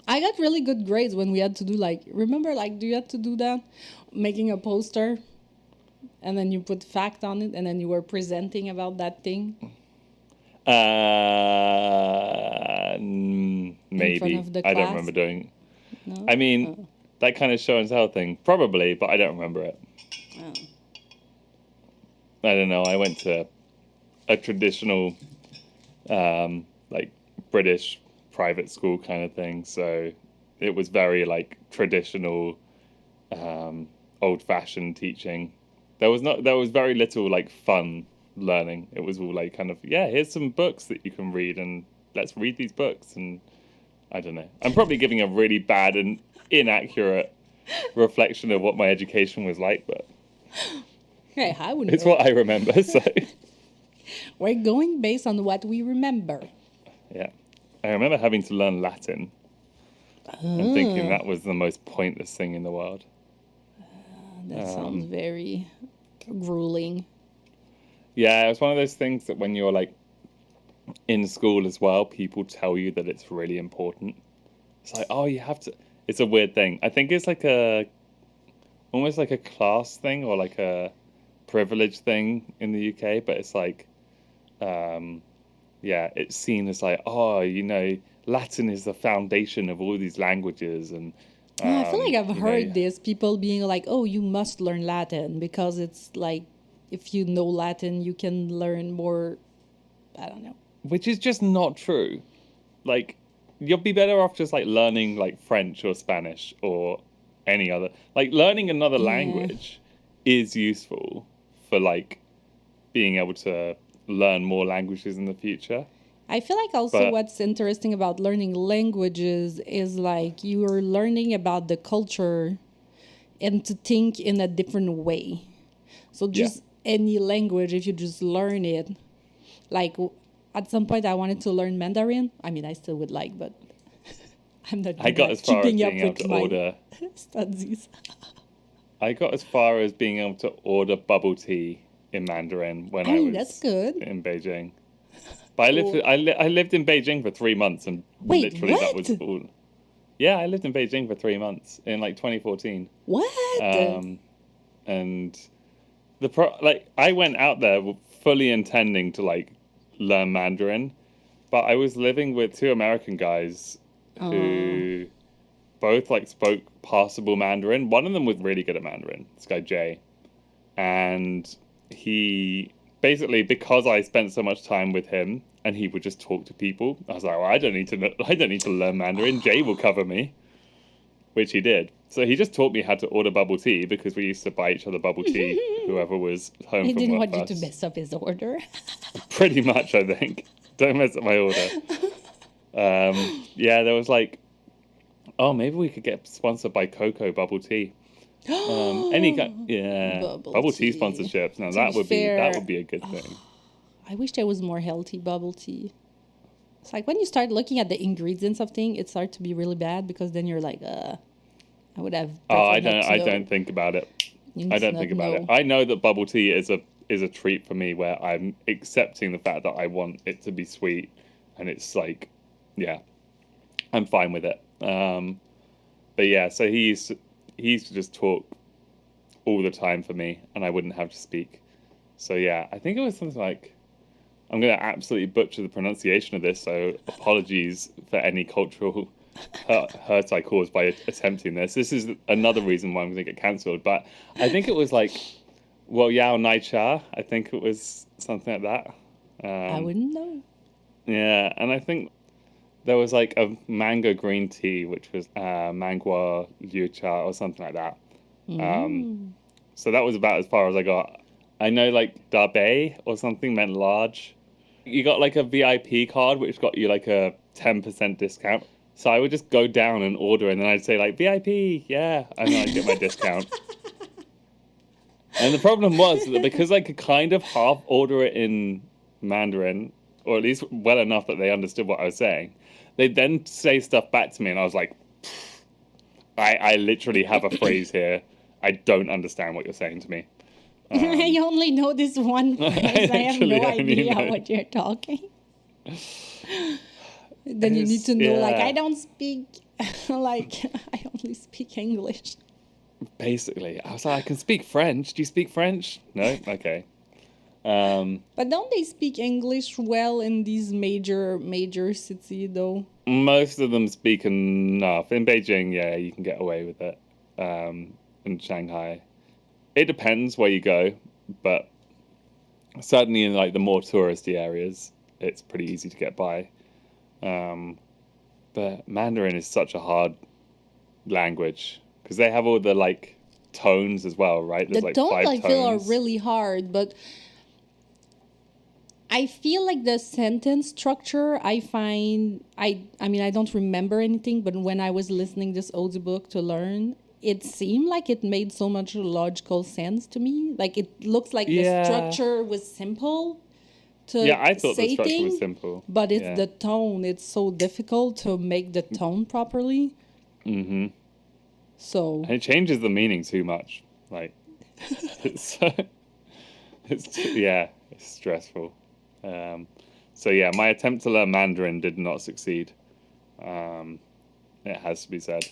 I got really good grades when we had to do remember do you have to do that? Making a poster and then you put fact on it and then you were presenting about that thing? Maybe. I don't remember doing. No? I mean, that kind of show and tell thing, probably, but I don't remember it. Oh. I don't know. I went to a traditional, British private school kind of thing, so it was very traditional, old-fashioned teaching. There was very little fun learning. It was all here's some books that you can read and let's read these books. And I don't know, I'm probably giving a really bad and inaccurate reflection of what my education was like, but hey, I wouldn't it's what I remember. So we're going based on what we remember. Yeah, I remember having to learn Latin and thinking that was the most pointless thing in the world. That sounds very grueling. Yeah, it was one of those things that when you're in school as well, people tell you that it's really important. It's you have to. It's a weird thing. I think it's almost like a class thing or a privilege thing in the UK, but it's it's seen as Latin is the foundation of all these languages. And I feel like I've heard this, people being oh, you must learn Latin because it's if you know Latin, you can learn more. I don't know. Which is just not true. You'll be better off just learning French or Spanish or any other. Learning another language is useful for being able to learn more languages in the future. I feel also what's interesting about learning languages is you're learning about the culture and to think in a different way. So just any language, if you just learn it, at some point I wanted to learn Mandarin. I mean, I still would but I'm not I got as far as being able to order studies. I got as far as being able to order bubble tea in Mandarin when I was that's good. in Beijing. But I lived in Beijing for 3 months and literally what? That was all. Yeah, I lived in Beijing for 3 months in 2014. What? And I went out there fully intending to learn Mandarin, but I was living with 2 American guys who both spoke passable Mandarin. One of them was really good at Mandarin, this guy Jay, and he basically, because I spent so much time with him and he would just talk to people, I was well, I don't need to learn Mandarin. Jay will cover me, which he did. So he just taught me how to order bubble tea because we used to buy each other bubble tea, whoever was home he from didn't work want first. you to mess up his order. Pretty much, I think. Don't mess up my order. There was maybe we could get sponsored by Coco bubble tea. Any kind, bubble tea sponsorships. Now that would be a good thing. I wish there was more healthy bubble tea. It's like when you start looking at the ingredients of things, it starts to be really bad because then you're like, I would have Oh, preferred not to I know. don't think about it. You I just don't not think about it. know. I know that bubble tea is a treat for me where I'm accepting the fact that I want it to be sweet, and it's like, yeah, I'm fine with it. But yeah, so he used to just talk all the time for me, and I wouldn't have to speak. So yeah, I think it was something like, I'm gonna absolutely butcher the pronunciation of this, so apologies for any cultural hurt I caused by attempting this. This is another reason why I'm gonna get cancelled. But I think it was like, well, Yao Nai Cha. I think it was something like that. I wouldn't know. Yeah, and I think there was like a mango green tea, which was mangua liu cha or something like that. So that was about as far as I got. I know like dabe or something meant large. You got like a VIP card, which got you like a 10% discount. So I would just go down and order, and then I'd say like VIP, yeah, and then I'd get my discount. And the problem was that because I could kind of half order it in Mandarin, or at least well enough that they understood what I was saying, they'd then say stuff back to me, and I was like, I literally have a phrase here. I don't understand what you're saying to me. I only know this one phrase. I have no idea know. what you're talking. Then you need to know, like, I don't speak, like, I only speak English. Basically, I was like, I can speak French. Do you speak French? No? Okay. But don't they speak English well in these major cities, though? Most of them speak enough. In Beijing, yeah, you can get away with it. In Shanghai. It depends where you go, but certainly in like the more touristy areas, it's pretty easy to get by. But Mandarin is such a hard language because they have all the like tones as well, right? There's The like tones 5 I feel are tones. really hard, but I feel like the sentence structure I find I mean I don't remember anything, but when I was listening this audiobook to learn, it seemed like it made so much logical sense to me. Like it looks like the structure was simple to Yeah, I thought the say structure was things, simple. but it's Yeah. the tone. It's so difficult to make the tone properly. Mm-hmm. So And it changes the meaning too much. Like, it's, yeah, it's stressful. So yeah, my attempt to learn Mandarin did not succeed. It has to be said.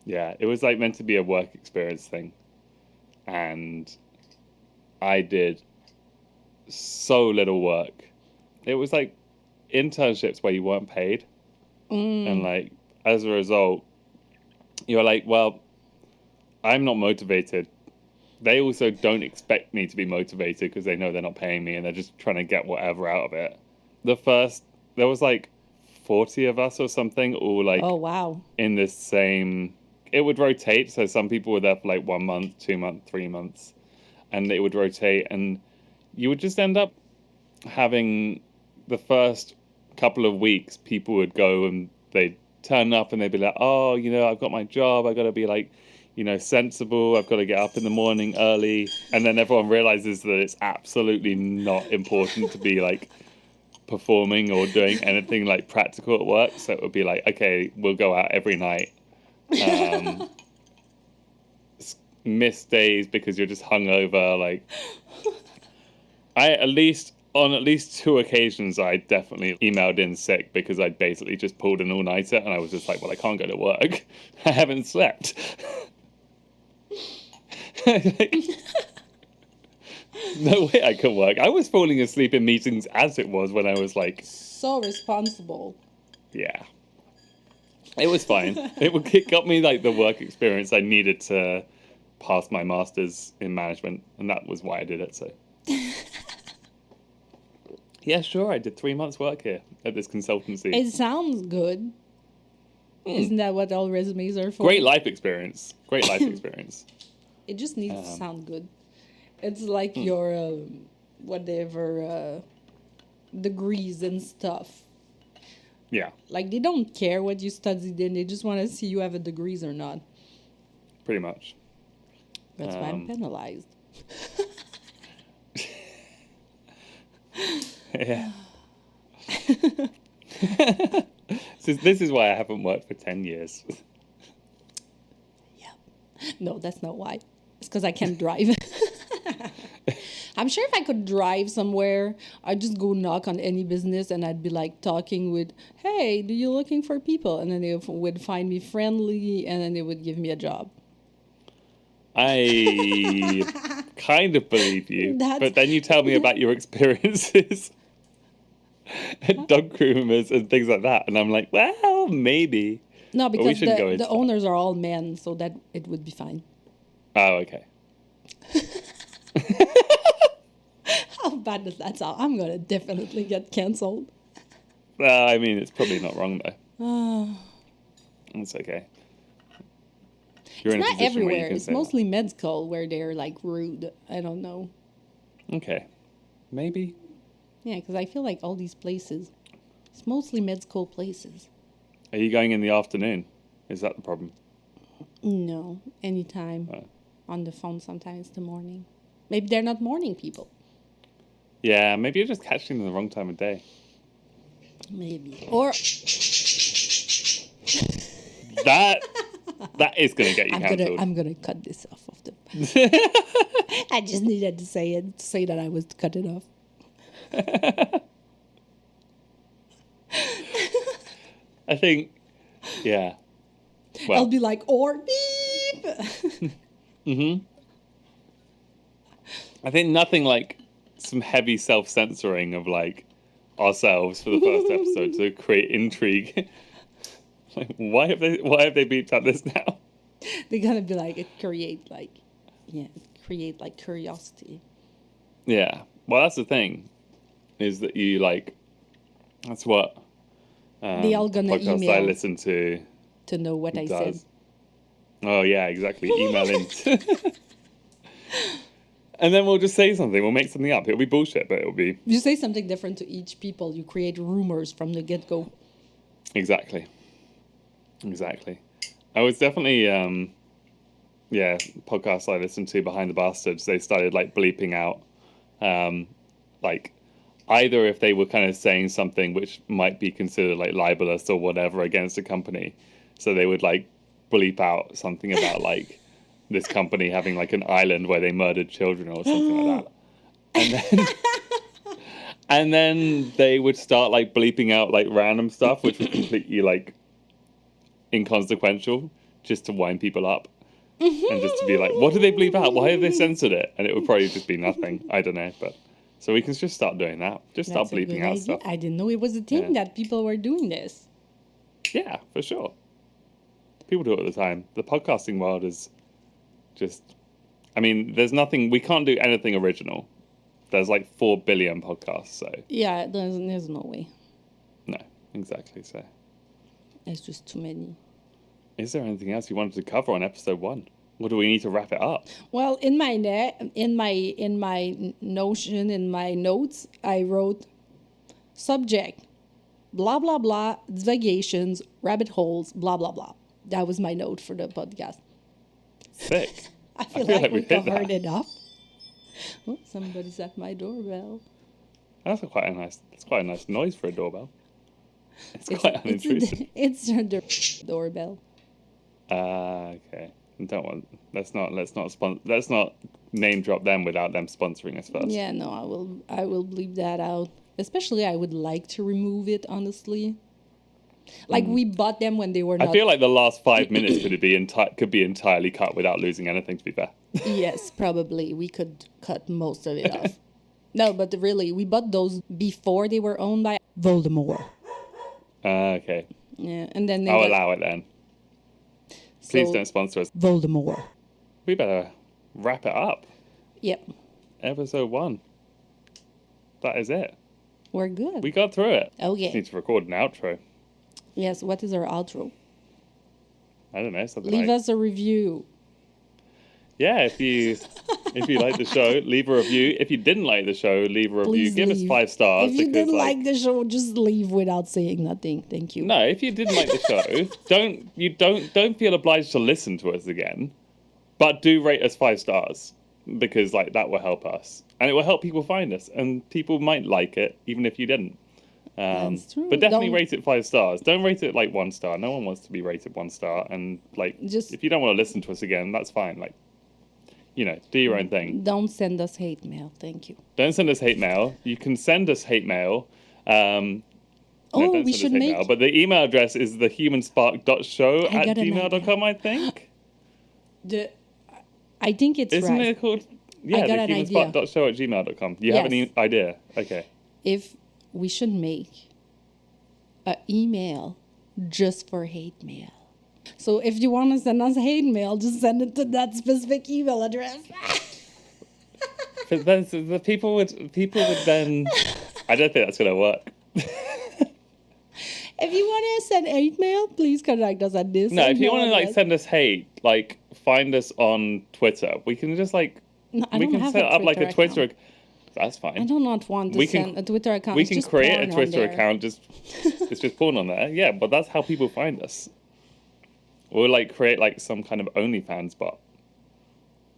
Yeah, it was like meant to be a work experience thing, and I did so little work. It was like internships where you weren't paid, and like as a result, you're like, well, I'm not motivated. They also don't expect me to be motivated because they know they're not paying me and they're just trying to get whatever out of it. There was like 40 of us or something, all like oh wow. in this same. It would rotate, so some people were there for like 1 month, 2 months, 3 months, and it would rotate, and you would just end up having the first couple of weeks, people would go and they'd turn up and they'd be like, oh, you know, I've got my job, I've got to be like, you know, sensible, I've got to get up in the morning early, and then everyone realizes that it's absolutely not important to be like performing or doing anything like practical at work. So it would be like, okay, we'll go out every night, miss days because you're just hungover. Like, on at least 2 occasions, I definitely emailed in sick because I basically just pulled an all-nighter, and I was just like, well, I can't go to work. I haven't slept. Like, no way I could work. I was falling asleep in meetings as it was when I was like, So responsible. yeah. It was fine. It got me like the work experience I needed to pass my master's in management, and that was why I did it. So yeah, sure, I did 3 months work here at this consultancy. It sounds good. Isn't that what all resumes are for? Great life experience. Great life experience. It just needs to sound good. It's like your whatever degrees and stuff. Yeah, Like they don't care what you studied in; they just want to see you have a degrees or not. pretty much. That's why I'm penalized. Yeah. This is why I haven't worked for 10 years. Yeah. No, that's not why. It's because I can't drive. I'm sure if I could drive somewhere, I'd just go knock on any business and I'd be like talking with, hey, do you looking for people? And then they would find me friendly and then they would give me a job. I kind of believe you, That's- but then you tell me about your experiences at dog groomers and things like that, and I'm like, well, maybe. No, But we because shouldn't go into the that. owners are all men, so that it would be fine. Oh, okay. How bad does that sound? I'm going to definitely get canceled. I mean, it's probably not wrong, though. It's okay. You're in It's a not position where you everywhere. can It's say that. mostly med school where they're like rude. I don't know. Okay. Maybe. Yeah, because I feel like all these places, it's mostly med school places. Are you going in the afternoon? Is that the problem? No, anytime. Oh. On the phone sometimes the morning. Maybe they're not morning people. Yeah, maybe you're just catching them the wrong time of day. Maybe. Or That is going to get you cancelled. I'm gonna cut this off of the. I just needed to say it, to say that I was cut it off. I think, yeah. I'll Well, be like, or beep. I think nothing like some heavy self-censoring of like ourselves for the first episode to create intrigue. Like, why have they beeped out this now? They're gonna be like, it create like curiosity. Yeah. Well, that's the thing, is that you like. That's what. They all gonna podcasts I email listen to to know what I said. does. Oh yeah, exactly. Email in. And then we'll just say something. We'll make something up. It'll be bullshit, but it'll be You say something different to each people. You create rumors from the get go. exactly. I was definitely podcasts I listened to behind the bastards. They started like bleeping out, like either if they were kind of saying something which might be considered like libelous or whatever against a company, so they would like bleep out something about like this company having like an island where they murdered children or something like that, and then they would start like bleeping out like random stuff which was completely like inconsequential, just to wind people up and just to be like, what did they bleep out? Why have they censored it? And it would probably just be nothing. I don't know, but so we can just start doing that. Just start That's a bleeping good out idea. stuff. I didn't know it was a thing that people were doing this. Yeah, for sure. People do it all the time. The podcasting world is just, I mean, there's nothing, we can't do anything original. There's like 4 billion podcasts, so. Yeah, there's no way. No, exactly, so. It's just too many. Is there anything else you wanted to cover on episode 1? Or do we need to wrap it up? Well, in my notion, in my notes, I wrote subject, blah blah blah, divagations, rabbit holes, blah blah blah. That was my note for the podcast. Sick. I feel like we we hit covered that. it up. Oh, somebody's at my doorbell. That's quite a nice noise for a doorbell. It's quite unintrusive. It's the doorbell. Okay. Let's not name drop them without them sponsoring us first. Yeah, no, I will bleep that out. Especially, I would like to remove it, honestly. Like, we bought them when they were not... I feel like the last 5 minutes could be entirely cut without losing anything, to be fair. Yes, probably. We could cut most of it off. No, but really, we bought those before they were owned by Voldemort. Okay. Yeah, and then they I'll got- allow it then. Please don't sponsor us. Voldemort. We better wrap it up. Yep, Episode 1. That is it. we're good. We got through it. Okay. Just need to record an outro. Yes, what is our outro? I don't know, something Leave like... us a review. Yeah, if you like the show, leave a review. If you didn't like the show, leave a review. Please Give us leave. 5 stars. If you because, didn't like the show, just leave without saying nothing. Thank you. No, if you didn't like the show, don't feel obliged to listen to us again. But do rate us 5 stars, because like that will help us. and it will help people find us, and people might like it even if you didn't. That's true. But definitely Don't- rate it 5 stars. Don't rate it like 1 star. No one wants to be rated 1 star. And like, Just- if you don't want to listen to us again, that's fine. Like, you know, do your own thing. Don't send us hate mail. Thank you. Don't send us hate mail. You can send us hate mail. No, Oh, don't we send us should hate make. mail. But the email address is thehumanspark.show I at got an gmail.com, I think. I think it's Isn't right. it called? Yeah, got an idea. thehumanspark.show at gmail.com. Do you have any Yes. idea? Okay. If we should make an email just for hate mail. So if you want to send us hate mail, just send it to that specific email address. But then the people would then. I don't think that's going to work. If you want to send hate mail, please contact us at this. No, if you email want to like address. send us hate, like find us on Twitter. We can just like No, I we don't can have set a up like a Twitter Twitter. account. That's I fine. do not want to We can- send a Twitter account. We It's can just create porn a on Twitter there. account. Just it's just porn on there. Yeah, but that's how people find us. We'll like create like some kind of OnlyFans bot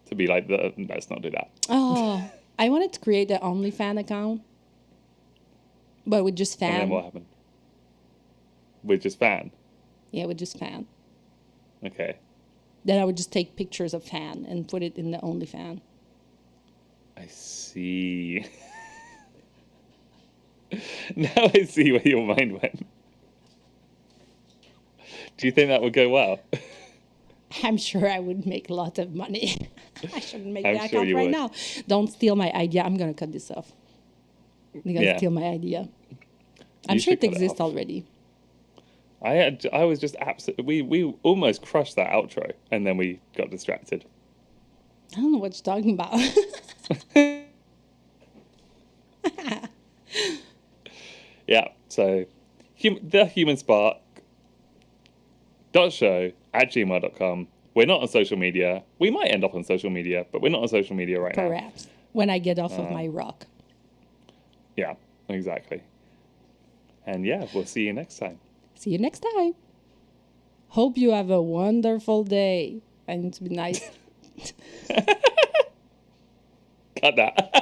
to be like the. Let's not do that. Oh, I wanted to create an OnlyFans account, but with just And then fan. what happened? With just fan. Yeah, with just fan. Okay. Then I would just take pictures of fan and put it in the OnlyFans. I see. Now I see where your mind went. Do you think that would go well? I'm sure I would make a lot of money. I shouldn't make I'm that sure account you right would. now. Don't steal my idea. I'm gonna cut this off. You're gonna Yeah. steal my idea. I'm You sure should it cut it exists off. already. I was just absolutely. We almost crushed that outro, and then we got distracted. I don't know what you're talking about. Yeah. So, thehumanspark.show@gmail.com. We're not on social media. We might end up on social media, but we're not on social media right now. Perhaps when I get off of my rock. Yeah. Exactly. And yeah, we'll see you next time. See you next time. Hope you have a wonderful day. I need to be nice. Cut that.